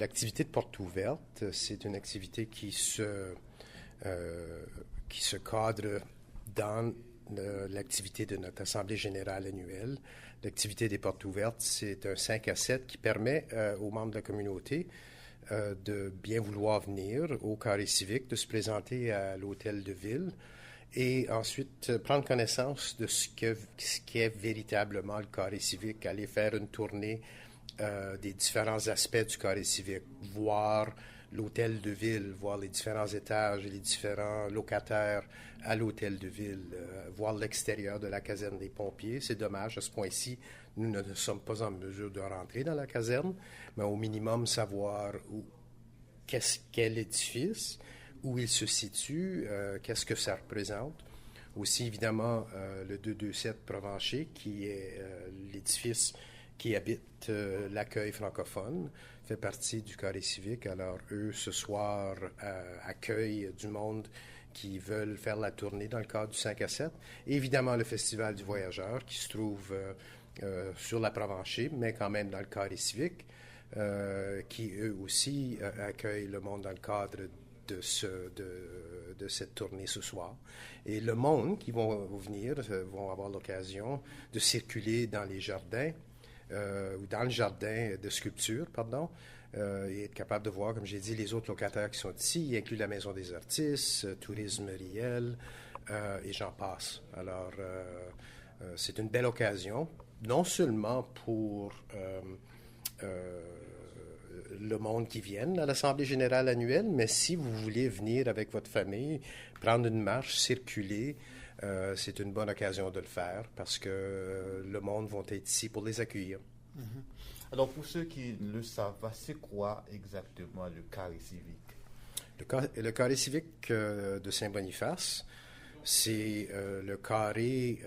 L'activité de porte ouverte, c'est une activité qui se cadre dans l'activité de notre Assemblée générale annuelle. L'activité des portes ouvertes, c'est un 5 à 7 qui permet aux membres de la communauté de bien vouloir venir au carré civique, de se présenter à l'hôtel de ville et ensuite prendre connaissance de ce qu'est véritablement le carré civique, aller faire une tournée des différents aspects du carré civique, voir l'hôtel de ville, voir les différents étages et les différents locataires à l'hôtel de ville, voir l'extérieur de la caserne des pompiers. C'est dommage, à ce point-ci, nous ne sommes pas en mesure de rentrer dans la caserne, mais au minimum savoir qu'est-ce qu'est l'édifice, où il se situe, qu'est-ce que ça représente. Aussi, évidemment, le 227 Provencher, qui est l'édifice qui habite l'accueil francophone, fait partie du carré civique. Alors, eux, ce soir, accueillent du monde qui veulent faire la tournée dans le cadre du 5 à 7. Et évidemment, le Festival du Voyageur, qui se trouve sur la Provencher, mais quand même dans le carré civique, qui, eux aussi, accueillent le monde dans le cadre de cette tournée ce soir. Et le monde qui vont venir vont avoir l'occasion de circuler dans les jardins, ou dans le jardin de sculpture, pardon, et être capable de voir, comme j'ai dit, les autres locataires qui sont ici. Il inclut la Maison des artistes, Tourisme Riel, et j'en passe. Alors, c'est une belle occasion, non seulement pour le monde qui vienne à l'Assemblée générale annuelle, mais si vous voulez venir avec votre famille, prendre une marche, circuler, c'est une bonne occasion de le faire parce que le monde va être ici pour les accueillir. Mm-hmm. Alors, pour ceux qui ne le savent pas, c'est quoi exactement le carré civique? Le carré civique de Saint-Boniface, c'est le carré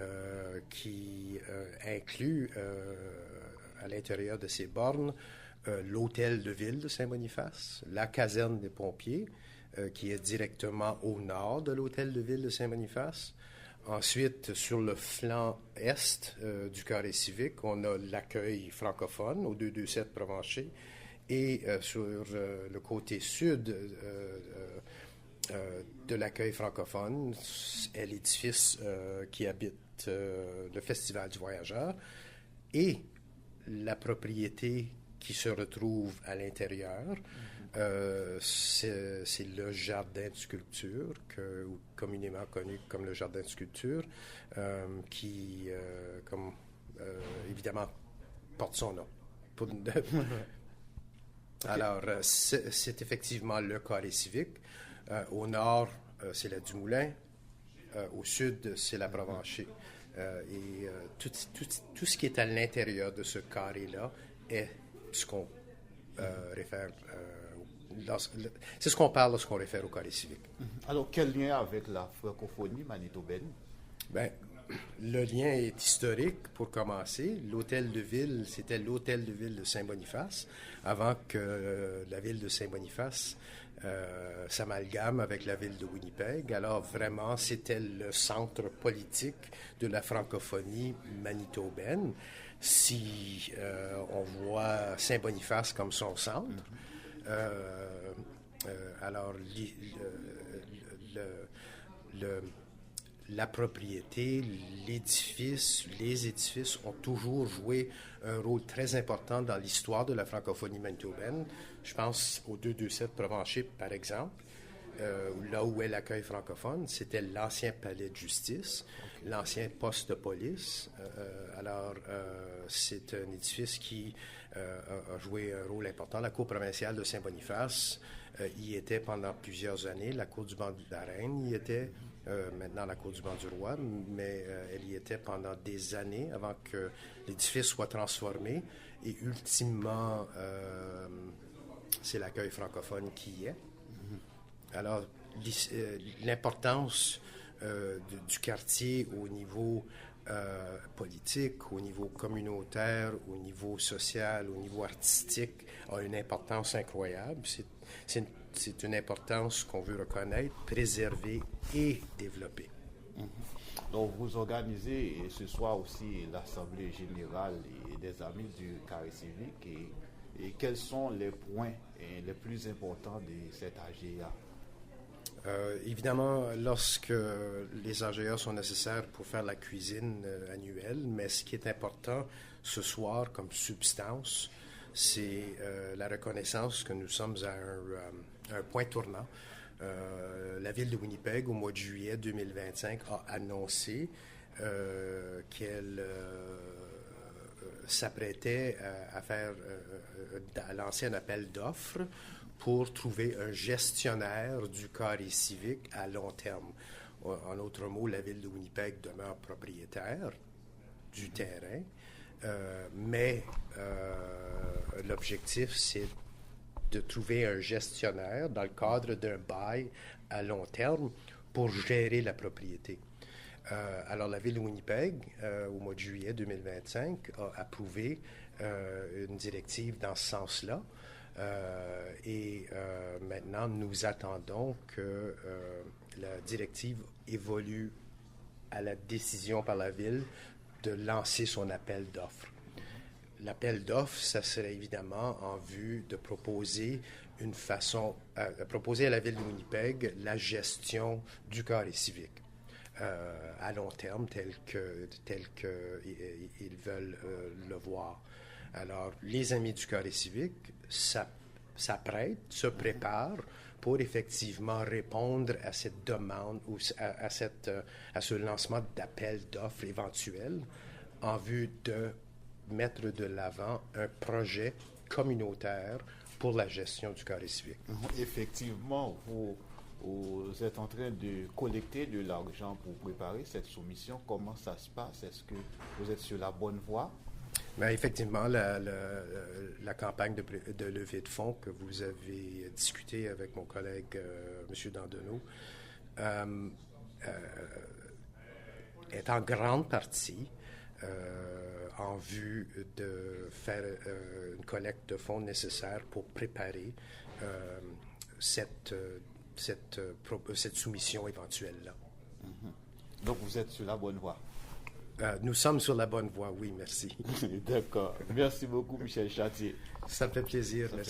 qui inclut à l'intérieur de ses bornes l'hôtel de ville de Saint-Boniface, la caserne des pompiers, qui est directement au nord de l'hôtel de ville de Saint-Boniface. Ensuite, sur le flanc est du carré civique, on a l'accueil francophone au 227 Provencher. Et sur le côté sud de l'accueil francophone est l'édifice qui habite le Festival du Voyageur et la propriété qui se retrouve à l'intérieur. C'est le jardin de sculpture, communément connu comme le jardin de sculpture, qui, évidemment, porte son nom. Alors, c'est effectivement le carré civique. Au nord, c'est la Dumoulin. Au sud, c'est la Provencher. Et tout ce qui est à l'intérieur de ce carré-là est ce qu'on réfère... c'est ce qu'on parle lorsqu'on réfère au carré civique. Alors, quel lien avec la francophonie manitobaine? Bien, le lien est historique pour commencer. L'hôtel de ville, c'était l'hôtel de ville de Saint-Boniface, avant que la ville de Saint-Boniface s'amalgame avec la ville de Winnipeg. Alors, vraiment, c'était le centre politique de la francophonie manitobaine. Si on voit Saint-Boniface comme son centre, alors la propriété, l'édifice, les édifices ont toujours joué un rôle très important dans l'histoire de la francophonie manitobaine. Je pense au 227 Provencher, par exemple, là où est l'accueil francophone, c'était l'ancien palais de justice, l'ancien poste de police. Alors, c'est un édifice qui a joué un rôle important. La Cour provinciale de Saint-Boniface y était pendant plusieurs années. La Cour du banc de la Reine y était, maintenant la Cour du banc du Roi, mais elle y était pendant des années avant que l'édifice soit transformé. Et ultimement, c'est l'accueil francophone qui y est. Alors, l'importance du quartier au niveau politique, au niveau communautaire, au niveau social, au niveau artistique, a une importance incroyable. C'est une importance qu'on veut reconnaître, préserver et développer. Donc, vous organisez ce soir aussi l'Assemblée générale des Amis du carré civique et Et quels sont les points les plus importants de cette AGA? Évidemment, lorsque les AGA sont nécessaires pour faire la cuisine annuelle, mais ce qui est important ce soir comme substance, c'est la reconnaissance que nous sommes à un point tournant. La ville de Winnipeg, au mois de juillet 2025, a annoncé qu'elle s'apprêtait à lancer un appel d'offres pour trouver un gestionnaire du carré civique à long terme. En d'autres mots, la ville de Winnipeg demeure propriétaire du terrain, mais l'objectif, c'est de trouver un gestionnaire dans le cadre d'un bail à long terme pour gérer la propriété. Alors, la ville de Winnipeg, au mois de juillet 2025, a approuvé une directive dans ce sens-là. Et maintenant, nous attendons que la directive évolue à la décision par la ville de lancer son appel d'offres. L'appel d'offres, ça serait évidemment en vue de proposer une façon, proposer à la ville de Winnipeg la gestion du carré civique à long terme, tel qu'ils veulent le voir. Alors, les amis du carré civique s'apprêtent, se préparent pour effectivement répondre à cette demande ou à ce lancement d'appel d'offres éventuel en vue de mettre de l'avant un projet communautaire pour la gestion du carré civique. Effectivement, vous êtes en train de collecter de l'argent pour préparer cette soumission. Comment ça se passe? Est-ce que vous êtes sur la bonne voie? Bien, effectivement, la campagne de levée de fonds que vous avez discuté avec mon collègue M. Dandonneau est en grande partie en vue de faire une collecte de fonds nécessaire pour préparer cette soumission éventuelle-là. Mm-hmm. Donc, vous êtes sur la bonne voie? Nous sommes sur la bonne voie, oui, merci. D'accord. Merci beaucoup, Michel Chatier. Ça me fait plaisir, merci.